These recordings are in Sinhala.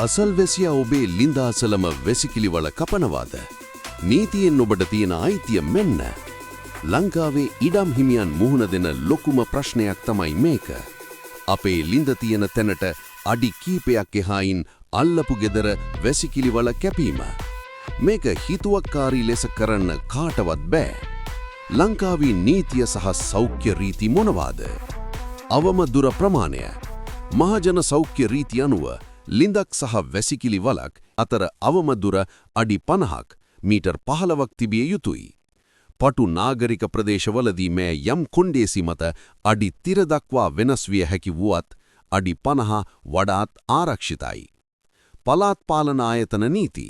අසල්වැසියා ඔබේ ලිඳ අසලම වැසිකිලිවල කපනවාද? නීතියෙන් ඔබට තියෙන අයිතිය මෙන්න. ලංකාවේ ඉඩම් හිමියන් මුහුණ දෙන ලොකුම ප්‍රශ්නයක් තමයි මේක. අපේ ලිඳ තියෙන තැනට අඩි කීපයක් එහායින් අල්ලපු ගෙදර වැසිකිලිවල කැපීම. මේක හිතුවක්කාරී ලෙස කරන්න කාටවත් බෑ. ලංකාවේ නීතිය සහ සෞඛ්‍ය රීති මොනවාද? අවම දුර ප්‍රමාණය. මහජන සෞඛ්‍ය රීති අනුව ලිඳක් සහ වැසිකිලි වලක් අතර අවම දුර අඩි 50ක් මීටර් 15ක් තිබිය යුතුයි. පටු නාගරික ප්‍රදේශවලදී මේ යම් කොණ්ඩේසි මත අඩි 30 දක්වා වෙනස් විය හැකි වුවත් අඩි 50 වඩාත් ආරක්ෂිතයි. පළාත් පාලන ආයතන නීති.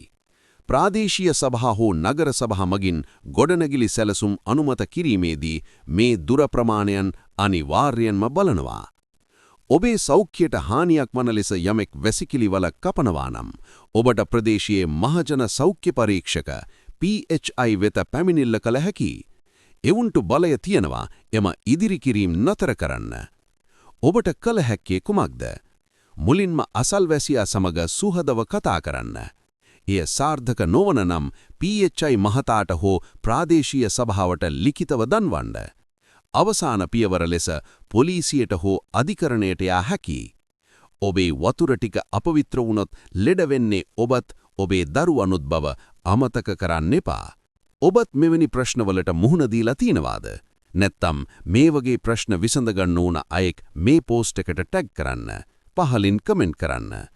ප්‍රාදේශීය සභා හෝ නගර සභා මගින් ගොඩනැගිලි සැලසුම් අනුමත කිරීමේදී මේ දුර ප්‍රමාණයන් අනිවාර්යයෙන්ම බලනවා. ඔබේ සෞඛ්‍යයට හානියක් වන ලෙස යමෙක් වැසිකිලි වල කපනවා නම් ඔබට ප්‍රදේශීය මහජන සෞඛ්‍ය පරීක්ෂක PHI වෙත පැමිණිල්ල කළ හැකියි. එවුන්ට බලය තියනවා එම ඉදිරි කිරීම නතර කරන්න. ඔබට කළ හැක්කේ කුමක්ද? මුලින්ම අසල්වැසියා සමග සුහදව කතා කරන්න. එය සාර්ථක නොවන නම් PHI මහතාට හෝ ප්‍රාදේශීය සභාවට ලිඛිතව දන්වන්න. අවසාන පියවර ලෙස පොලිසියට හෝ අධිකරණයට යා හැකියි. ඔබේ වතුර ටික අපවිත්‍ර වුණොත් ලෙඩ වෙන්නේ ඔබත් ඔබේ දරුවනුත් බව අමතක කරන්න එපා. ඔබත් මෙවැනි ප්‍රශ්නවලට මුහුණ දීලා තියෙනවාද? නැත්නම් මේ වගේ ප්‍රශ්න විසඳගන්න ඕන අයෙක් මේ පෝස්ට් එකට ටැග් කරන්න. පහලින් කමෙන්ට් කරන්න.